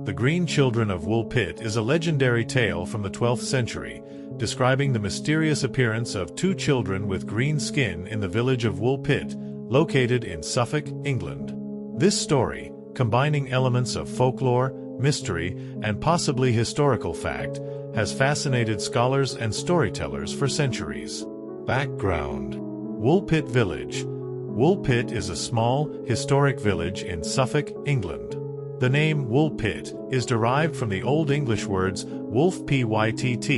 The Green Children of Woolpit is a legendary tale from the 12th century, describing the mysterious appearance of two children with green skin in the village of Woolpit, located in Suffolk, England. This story, combining elements of folklore, mystery, and possibly historical fact, has fascinated scholars and storytellers for centuries. Background: Woolpit Village. Woolpit is a small, historic village in Suffolk, England. The name Woolpit is derived from the Old English words wolf pytt,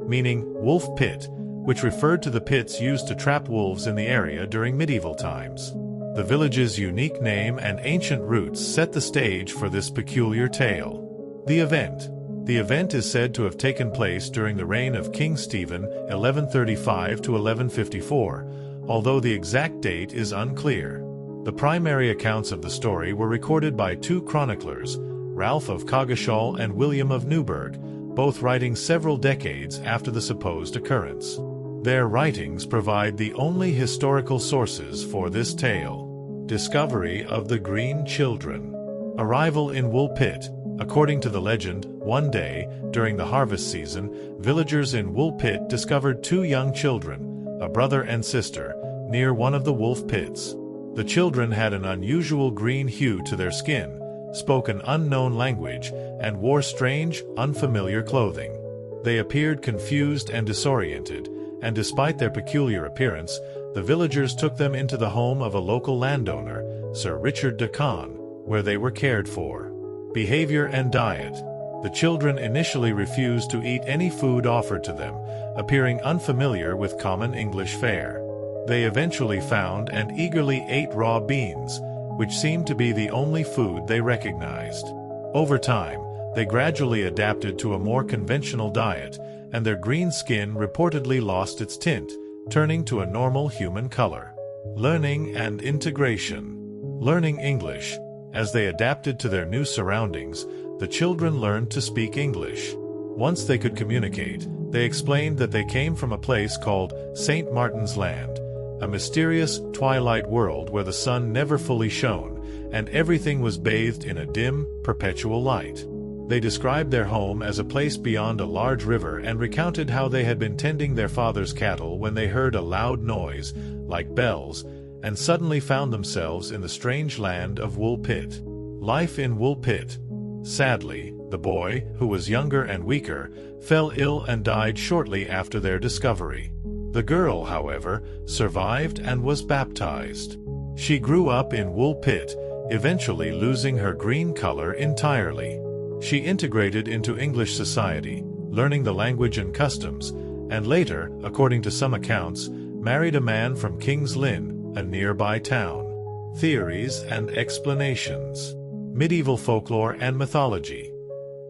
meaning wolf pit, which referred to the pits used to trap wolves in the area during medieval times. The village's unique name and ancient roots set the stage for this peculiar tale. The event is said to have taken place during the reign of King Stephen, 1135 to 1154, although the exact date is unclear. The primary accounts of the story were recorded by two chroniclers, Ralph of Coggeshall and William of Newburgh, both writing several decades after the supposed occurrence. Their writings provide the only historical sources for this tale. Discovery of the Green Children. Arrival in Woolpit. According to the legend, one day, during the harvest season, villagers in Woolpit discovered two young children, a brother and sister, near one of the wolf pits. The children had an unusual green hue to their skin, spoke an unknown language, and wore strange, unfamiliar clothing. They appeared confused and disoriented, and despite their peculiar appearance, the villagers took them into the home of a local landowner, Sir Richard de Conn, where they were cared for. Behavior and diet. The children initially refused to eat any food offered to them, appearing unfamiliar with common English fare. They eventually found and eagerly ate raw beans, which seemed to be the only food they recognized. Over time, they gradually adapted to a more conventional diet, and their green skin reportedly lost its tint, turning to a normal human color. Learning and integration. Learning English. As they adapted to their new surroundings, the children learned to speak English. Once they could communicate, they explained that they came from a place called St. Martin's Land, a mysterious, twilight world where the sun never fully shone, and everything was bathed in a dim, perpetual light. They described their home as a place beyond a large river and recounted how they had been tending their father's cattle when they heard a loud noise, like bells, and suddenly found themselves in the strange land of Woolpit. Life in Woolpit. Sadly, the boy, who was younger and weaker, fell ill and died shortly after their discovery. The girl, however, survived and was baptized. She grew up in Woolpit, eventually losing her green color entirely. She integrated into English society, learning the language and customs, and later, according to some accounts, married a man from King's Lynn, a nearby town. Theories and explanations. Medieval folklore and mythology.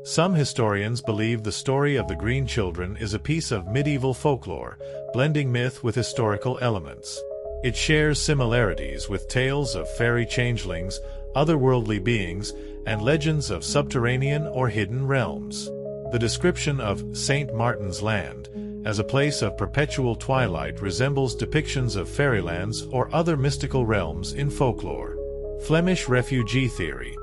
Some historians believe the story of the Green Children is a piece of medieval folklore, blending myth with historical elements. It shares similarities with tales of fairy changelings, otherworldly beings, and legends of subterranean or hidden realms. The description of St. Martin's Land as a place of perpetual twilight resembles depictions of fairylands or other mystical realms in folklore. Flemish refugee theory.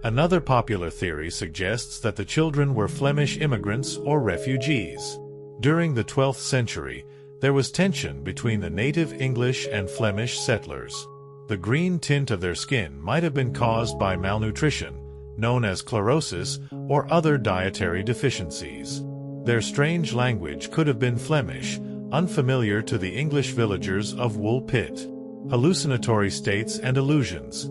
Another popular theory suggests that the children were Flemish immigrants or refugees. During the 12th century, there was tension between the native English and Flemish settlers. The green tint of their skin might have been caused by malnutrition, known as chlorosis, or other dietary deficiencies. Their strange language could have been Flemish, unfamiliar to the English villagers of Woolpit. Hallucinatory states and illusions.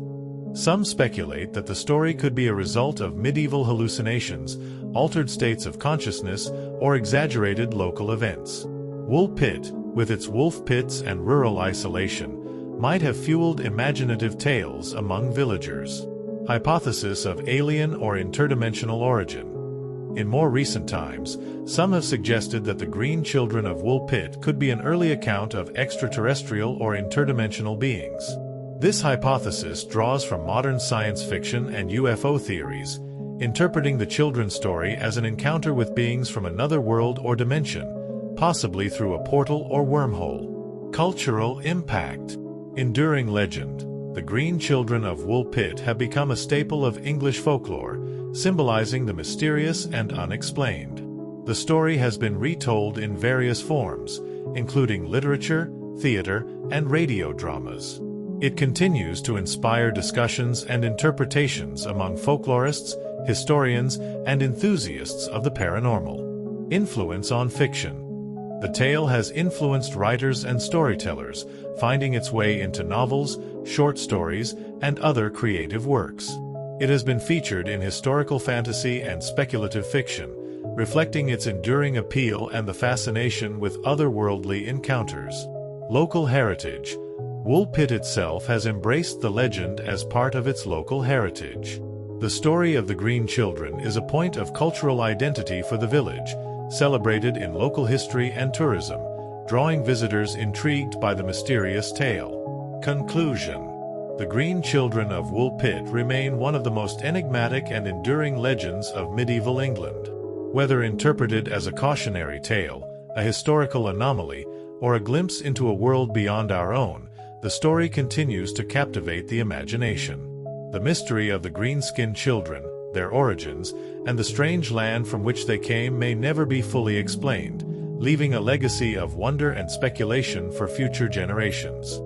Some speculate that the story could be a result of medieval hallucinations, altered states of consciousness, or exaggerated local events. Woolpit, with its wolf pits and rural isolation, might have fueled imaginative tales among villagers. Hypothesis of alien or interdimensional origin. In more recent times, some have suggested that the Green Children of Woolpit could be an early account of extraterrestrial or interdimensional beings. This hypothesis draws from modern science fiction and UFO theories, interpreting the children's story as an encounter with beings from another world or dimension, possibly through a portal or wormhole. Cultural impact. Enduring legend. The Green Children of Woolpit have become a staple of English folklore, symbolizing the mysterious and unexplained. The story has been retold in various forms, including literature, theater, and radio dramas. It continues to inspire discussions and interpretations among folklorists, historians, and enthusiasts of the paranormal. Influence on fiction. The tale has influenced writers and storytellers, finding its way into novels, short stories, and other creative works. It has been featured in historical fantasy and speculative fiction, reflecting its enduring appeal and the fascination with otherworldly encounters. Local heritage. Woolpit itself has embraced the legend as part of its local heritage. The story of the Green Children is a point of cultural identity for the village, celebrated in local history and tourism, drawing visitors intrigued by the mysterious tale. Conclusion. The Green Children of Woolpit remain one of the most enigmatic and enduring legends of medieval England. Whether interpreted as a cautionary tale, a historical anomaly, or a glimpse into a world beyond our own, the story continues to captivate the imagination. The mystery of the green-skinned children, their origins, and the strange land from which they came may never be fully explained, leaving a legacy of wonder and speculation for future generations.